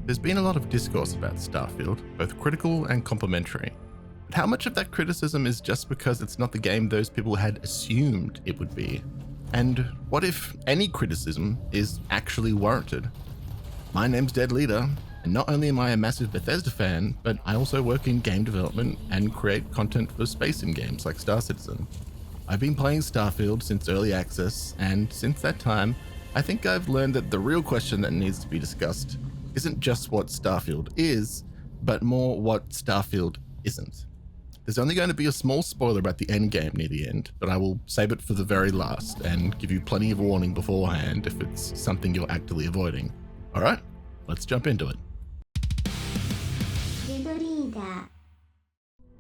There's been a lot of discourse about Starfield, both critical and complimentary. But how much of that criticism is just because it's not the game those people had assumed it would be? And what if any criticism is actually warranted? My name's Dead Leader, and not only am I a massive Bethesda fan, but I also work in game development and create content for space sim games like Star Citizen. I've been playing Starfield since early access, and since that time, I think I've learned that the real question that needs to be discussed isn't just what Starfield is, but more what Starfield isn't. There's only going to be a small spoiler about the end game near the end, but I will save it for the very last and give you plenty of warning beforehand if it's something you're actively avoiding. Alright, let's jump into it.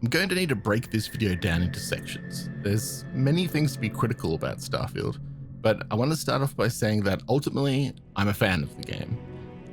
I'm going to need to break this video down into sections. There's many things to be critical about Starfield, but I want to start off by saying that ultimately, I'm a fan of the game.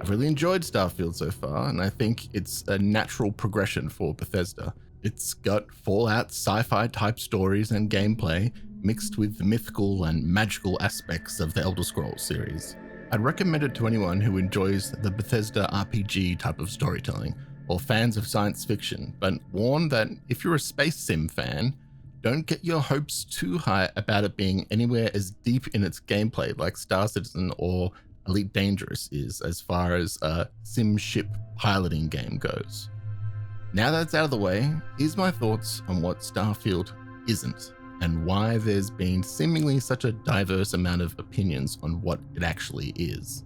I've really enjoyed Starfield so far, and I think it's a natural progression for Bethesda. It's got Fallout sci-fi type stories and gameplay mixed with the mythical and magical aspects of the Elder Scrolls series. I'd recommend it to anyone who enjoys the Bethesda RPG type of storytelling, or fans of science fiction, but warn that if you're a space sim fan, don't get your hopes too high about it being anywhere as deep in its gameplay like Star Citizen or Elite Dangerous is as far as a sim ship piloting game goes. Now that's out of the way, here's my thoughts on what Starfield isn't and why there's been seemingly such a diverse amount of opinions on what it actually is.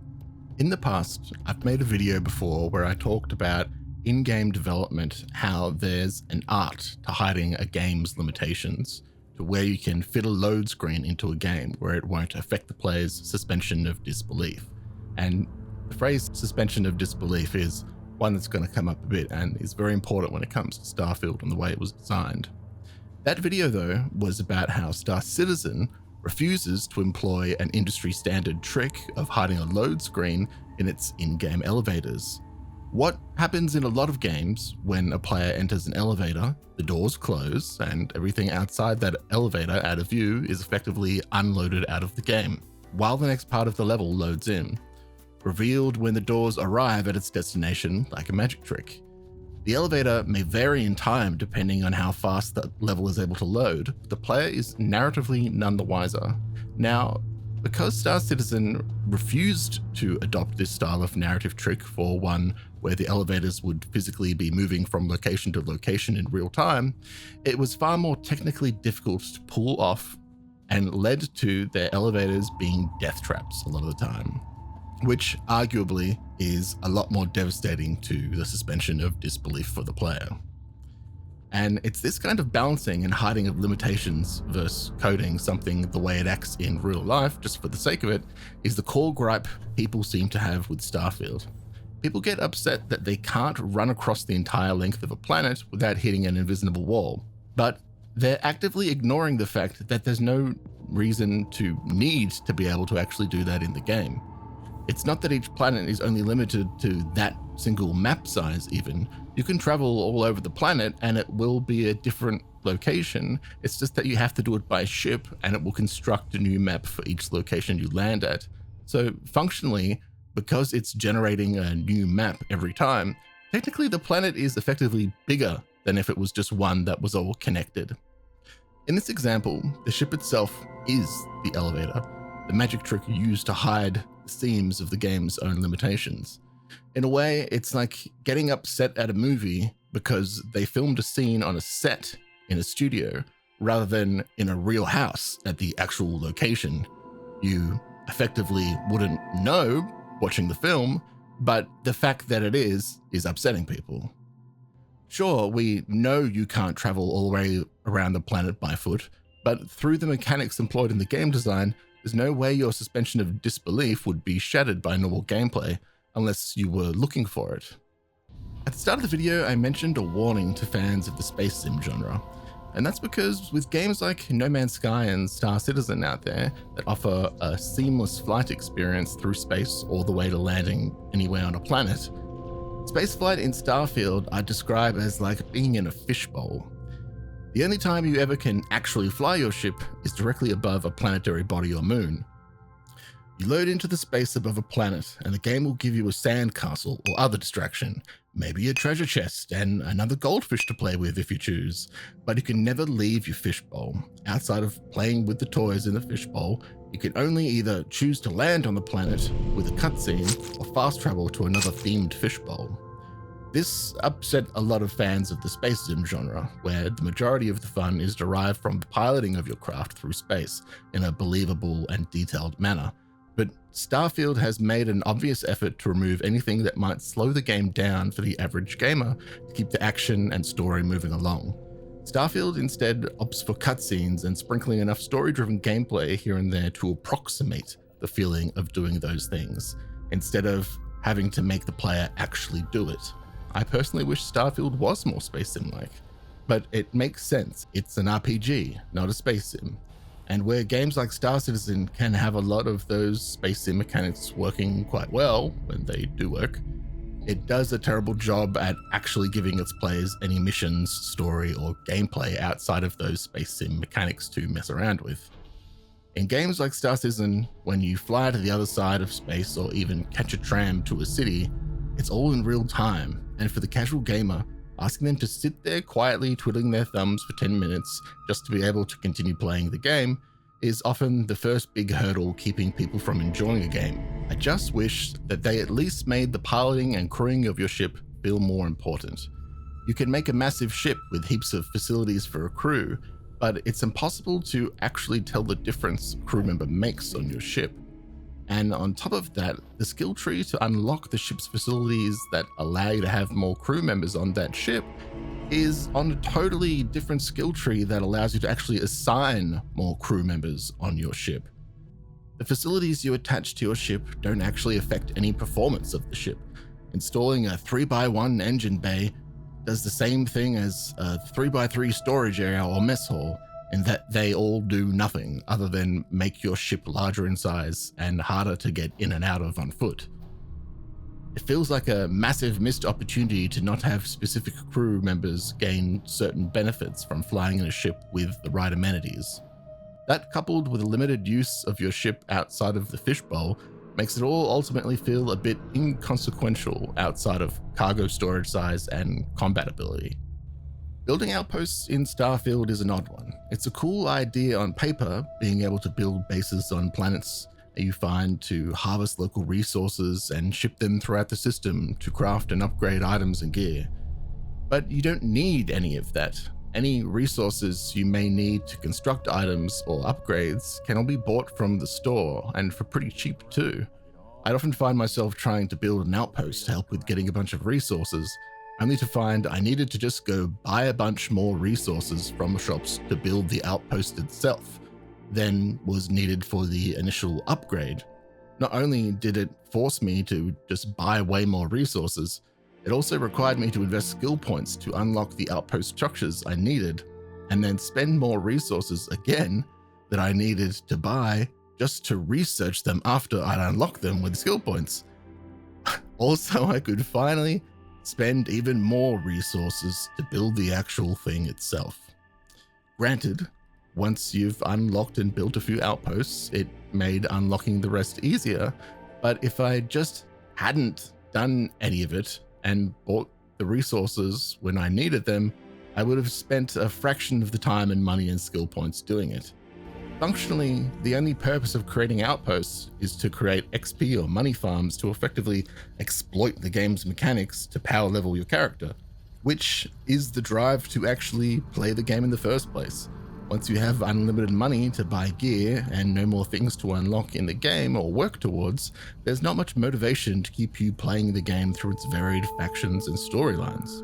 In the past, I've made a video before where I talked about in-game development, how there's an art to hiding a game's limitations, to where you can fit a load screen into a game where it won't affect the player's suspension of disbelief. And the phrase suspension of disbelief is one that's going to come up a bit and is very important when it comes to Starfield and the way it was designed. That video though was about how Star Citizen refuses to employ an industry standard trick of hiding a load screen in its in-game elevators. What happens in a lot of games when a player enters an elevator, the doors close and everything outside that elevator out of view is effectively unloaded out of the game, while the next part of the level loads in, revealed when the doors arrive at its destination like a magic trick. The elevator may vary in time depending on how fast the level is able to load, but the player is narratively none the wiser. Now, because Star Citizen refused to adopt this style of narrative trick for one where the elevators would physically be moving from location to location in real time, it was far more technically difficult to pull off and led to their elevators being death traps a lot of the time, which arguably is a lot more devastating to the suspension of disbelief for the player. And it's this kind of balancing and hiding of limitations versus coding something the way it acts in real life, just for the sake of it, is the core gripe people seem to have with Starfield. People get upset that they can't run across the entire length of a planet without hitting an invisible wall, but they're actively ignoring the fact that there's no reason to need to be able to actually do that in the game. It's not that each planet is only limited to that single map size even. You can travel all over the planet and it will be a different location. It's just that you have to do it by ship and it will construct a new map for each location you land at. So functionally, because it's generating a new map every time, technically the planet is effectively bigger than if it was just one that was all connected. In this example, the ship itself is the elevator, the magic trick used to hide the seams of the game's own limitations. In a way, it's like getting upset at a movie because they filmed a scene on a set in a studio rather than in a real house at the actual location. You effectively wouldn't know watching the film, but the fact that it is upsetting people. Sure, we know you can't travel all the way around the planet by foot, but through the mechanics employed in the game design, there's no way your suspension of disbelief would be shattered by normal gameplay unless you were looking for it. At the start of the video, I mentioned a warning to fans of the space sim genre, and that's because with games like No Man's Sky and Star Citizen out there that offer a seamless flight experience through space all the way to landing anywhere on a planet, spaceflight in Starfield I describe as like being in a fishbowl. The only time you ever can actually fly your ship is directly above a planetary body or moon. You load into the space above a planet, and the game will give you a sand castle or other distraction, maybe a treasure chest and another goldfish to play with if you choose, but you can never leave your fishbowl. Outside of playing with the toys in the fishbowl, you can only either choose to land on the planet with a cutscene or fast travel to another themed fishbowl. This upset a lot of fans of the space sim genre, where the majority of the fun is derived from the piloting of your craft through space in a believable and detailed manner. But Starfield has made an obvious effort to remove anything that might slow the game down for the average gamer to keep the action and story moving along. Starfield instead opts for cutscenes and sprinkling enough story-driven gameplay here and there to approximate the feeling of doing those things, instead of having to make the player actually do it. I personally wish Starfield was more space sim-like, but it makes sense. It's an RPG, not a space sim. And where games like Star Citizen can have a lot of those space sim mechanics working quite well, when they do work, it does a terrible job at actually giving its players any missions, story, or gameplay outside of those space sim mechanics to mess around with. In games like Star Citizen, when you fly to the other side of space or even catch a tram to a city, it's all in real time, and for the casual gamer, asking them to sit there quietly twiddling their thumbs for 10 minutes just to be able to continue playing the game is often the first big hurdle keeping people from enjoying a game. I just wish that they at least made the piloting and crewing of your ship feel more important. You can make a massive ship with heaps of facilities for a crew, but it's impossible to actually tell the difference a crew member makes on your ship. And on top of that, the skill tree to unlock the ship's facilities that allow you to have more crew members on that ship is on a totally different skill tree that allows you to actually assign more crew members on your ship. The facilities you attach to your ship don't actually affect any performance of the ship. Installing a 3x1 engine bay does the same thing as a 3x3 storage area or mess hall, in that they all do nothing other than make your ship larger in size and harder to get in and out of on foot. It feels like a massive missed opportunity to not have specific crew members gain certain benefits from flying in a ship with the right amenities. That, coupled with a limited use of your ship outside of the fishbowl, makes it all ultimately feel a bit inconsequential outside of cargo storage size and combat ability. Building outposts in Starfield is an odd one. It's a cool idea on paper, being able to build bases on planets that you find to harvest local resources and ship them throughout the system to craft and upgrade items and gear. But you don't need any of that. Any resources you may need to construct items or upgrades can all be bought from the store, and for pretty cheap too. I'd often find myself trying to build an outpost to help with getting a bunch of resources, only to find I needed to just go buy a bunch more resources from the shops to build the outpost itself than was needed for the initial upgrade. Not only did it force me to just buy way more resources, it also required me to invest skill points to unlock the outpost structures I needed, and then spend more resources again that I needed to buy just to research them after I'd unlocked them with skill points. Also, I could finally spend even more resources to build the actual thing itself. Granted, once you've unlocked and built a few outposts, it made unlocking the rest easier, but if I just hadn't done any of it and bought the resources when I needed them, I would have spent a fraction of the time and money and skill points doing it. Functionally, the only purpose of creating outposts is to create XP or money farms to effectively exploit the game's mechanics to power level your character, which is the drive to actually play the game in the first place. Once you have unlimited money to buy gear and no more things to unlock in the game or work towards, there's not much motivation to keep you playing the game through its varied factions and storylines.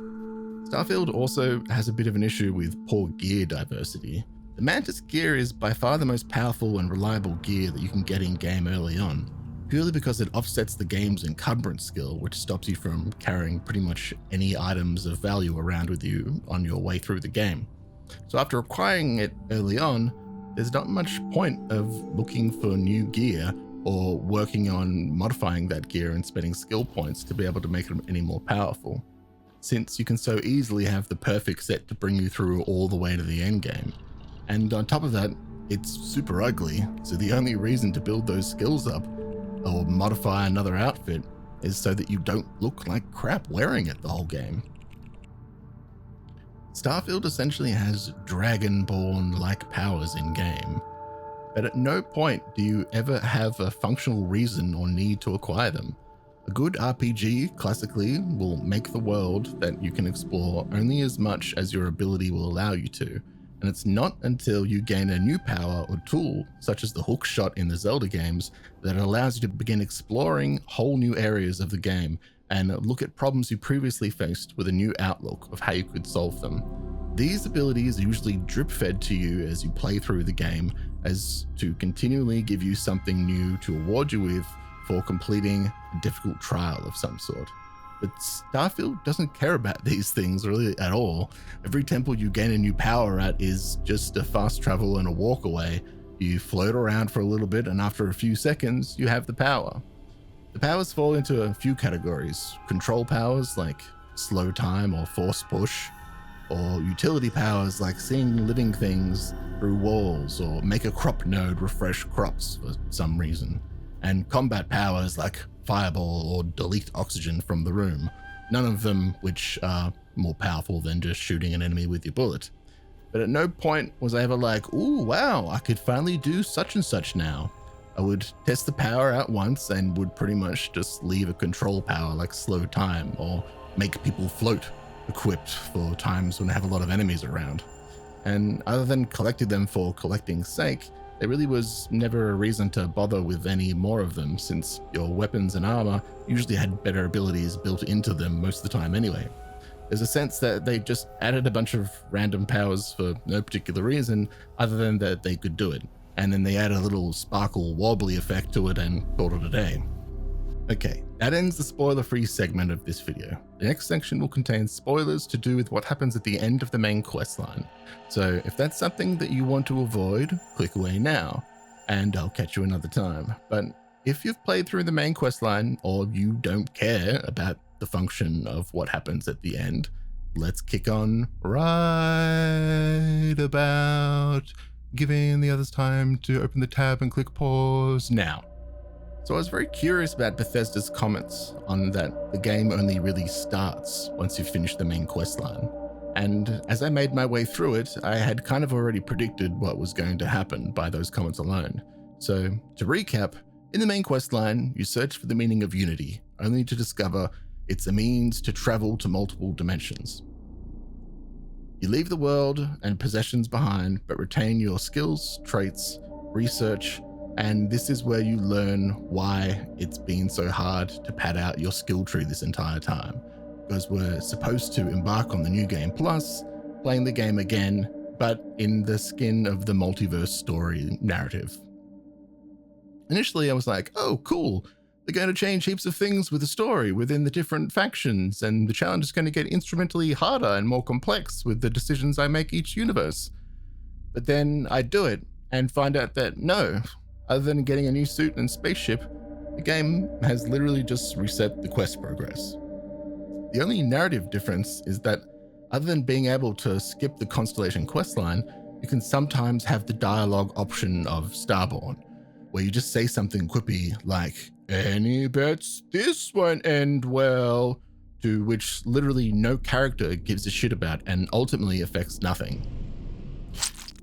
Starfield also has a bit of an issue with poor gear diversity. The Mantis gear is by far the most powerful and reliable gear that you can get in game early on, purely because it offsets the game's encumbrance skill, which stops you from carrying pretty much any items of value around with you on your way through the game. So after acquiring it early on, there's not much point of looking for new gear or working on modifying that gear and spending skill points to be able to make it any more powerful, since you can so easily have the perfect set to bring you through all the way to the end game. And on top of that, it's super ugly, so the only reason to build those skills up or modify another outfit is so that you don't look like crap wearing it the whole game. Starfield essentially has Dragonborn-like powers in-game, but at no point do you ever have a functional reason or need to acquire them. A good RPG, classically, will make the world that you can explore only as much as your ability will allow you to, and it's not until you gain a new power or tool, such as the hook shot in the Zelda games, that it allows you to begin exploring whole new areas of the game and look at problems you previously faced with a new outlook of how you could solve them. These abilities usually drip-fed to you as you play through the game, as to continually give you something new to award you with for completing a difficult trial of some sort. But Starfield doesn't care about these things really at all. Every temple you gain a new power at is just a fast travel and a walk away. You float around for a little bit, and after a few seconds, you have the power. The powers fall into a few categories: control powers like slow time or force push, or utility powers like seeing living things through walls or make a crop node refresh crops for some reason, and combat powers like fireball or delete oxygen from the room, none of them which are more powerful than just shooting an enemy with your bullet. But at no point was I ever like, ooh, wow, I could finally do such and such now. I would test the power out once and would pretty much just leave a control power like slow time or make people float equipped for times when I have a lot of enemies around. And other than collecting them for collecting's sake, there really was never a reason to bother with any more of them, since your weapons and armor usually had better abilities built into them most of the time anyway. There's a sense that they just added a bunch of random powers for no particular reason other than that they could do it, and then they add a little sparkle wobbly effect to it and called it a day. Okay, that ends the spoiler-free segment of this video. The next section will contain spoilers to do with what happens at the end of the main questline. So if that's something that you want to avoid, click away now, and I'll catch you another time. But if you've played through the main questline, or you don't care about the function of what happens at the end, let's kick on right about giving the others time to open the tab and click pause now. So I was very curious about Bethesda's comments on that the game only really starts once you've finished the main questline. And as I made my way through it, I had kind of already predicted what was going to happen by those comments alone. So to recap, in the main questline, you search for the meaning of unity, only to discover it's a means to travel to multiple dimensions. You leave the world and possessions behind, but retain your skills, traits, research, and this is where you learn why it's been so hard to pad out your skill tree this entire time. Because we're supposed to embark on the New Game Plus, playing the game again, but in the skin of the multiverse story narrative. Initially, I was like, oh, cool. They're going to change heaps of things with the story within the different factions, and the challenge is going to get instrumentally harder and more complex with the decisions I make each universe. But then I do it and find out that no, other than getting a new suit and spaceship, the game has literally just reset the quest progress. The only narrative difference is that other than being able to skip the Constellation questline, you can sometimes have the dialogue option of Starborn, where you just say something quippy like, "Any bets this won't end well," to which literally no character gives a shit about and ultimately affects nothing.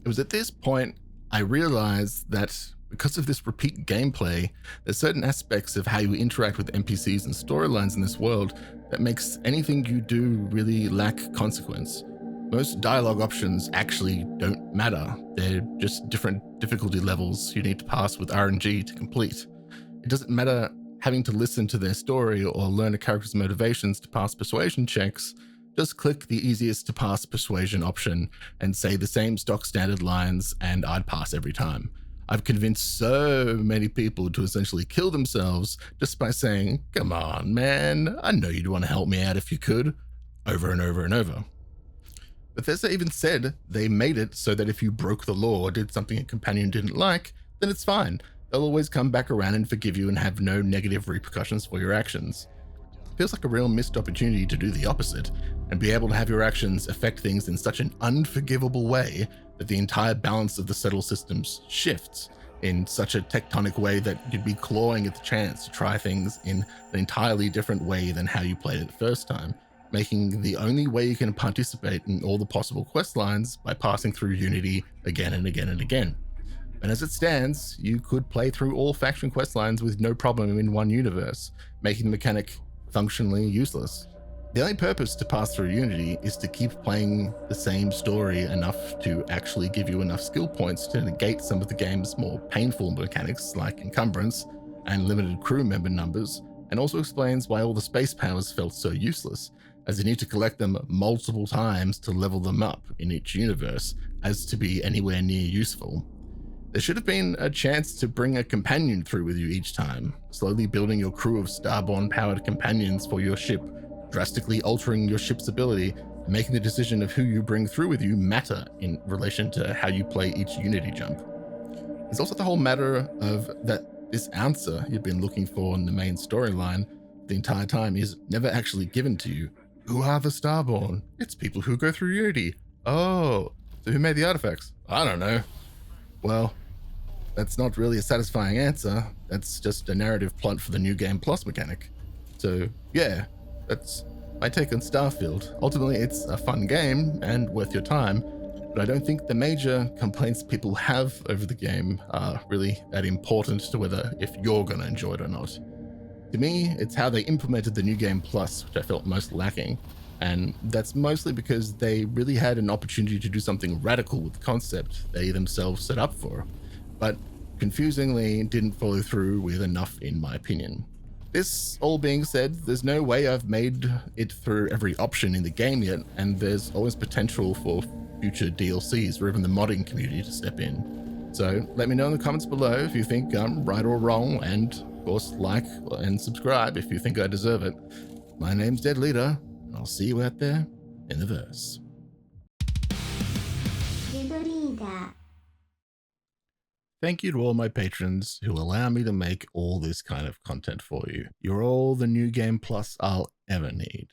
It was at this point I realized that because of this repeat gameplay, there's certain aspects of how you interact with NPCs and storylines in this world that makes anything you do really lack consequence. Most dialogue options actually don't matter. They're just different difficulty levels you need to pass with RNG to complete. It doesn't matter having to listen to their story or learn a character's motivations to pass persuasion checks. Just click the easiest to pass persuasion option and say the same stock standard lines and I'd pass every time. I've convinced so many people to essentially kill themselves just by saying, "Come on, man, I know you'd want to help me out if you could," over and over and over. Bethesda even said they made it so that if you broke the law or did something a companion didn't like, then it's fine. They'll always come back around and forgive you and have no negative repercussions for your actions. It feels like a real missed opportunity to do the opposite and be able to have your actions affect things in such an unforgivable way that the entire balance of the settle systems shifts, in such a tectonic way that you'd be clawing at the chance to try things in an entirely different way than how you played it the first time, making the only way you can participate in all the possible quest lines by passing through Unity again and again and again. And as it stands, you could play through all faction quest lines with no problem in one universe, making the mechanic functionally useless. The only purpose to pass through Unity is to keep playing the same story enough to actually give you enough skill points to negate some of the game's more painful mechanics like encumbrance and limited crew member numbers, and also explains why all the space powers felt so useless, as you need to collect them multiple times to level them up in each universe as to be anywhere near useful. There should have been a chance to bring a companion through with you each time, slowly building your crew of Starborn-powered companions for your ship, drastically altering your ship's ability, and making the decision of who you bring through with you matter in relation to how you play each Unity jump. There's also the whole matter of that this answer you've been looking for in the main storyline the entire time is never actually given to you. Who are the Starborn? It's people who go through Unity. Oh, so who made the artifacts? I don't know. Well, that's not really a satisfying answer. That's just a narrative plot for the New Game Plus mechanic. So yeah, that's my take on Starfield. Ultimately, it's a fun game and worth your time, but I don't think the major complaints people have over the game are really that important to whether if you're going to enjoy it or not. To me, it's how they implemented the New Game Plus, which I felt most lacking. And that's mostly because they really had an opportunity to do something radical with the concept they themselves set up for, but confusingly didn't follow through with enough in my opinion. This all being said, there's no way I've made it through every option in the game yet, and there's always potential for future DLCs or even the modding community to step in. So let me know in the comments below if you think I'm right or wrong, and of course like and subscribe if you think I deserve it. My name's Dead Leader, and I'll see you out there in the verse. Thank you to all my patrons who allow me to make all this kind of content for you. You're all the New Game Plus I'll ever need.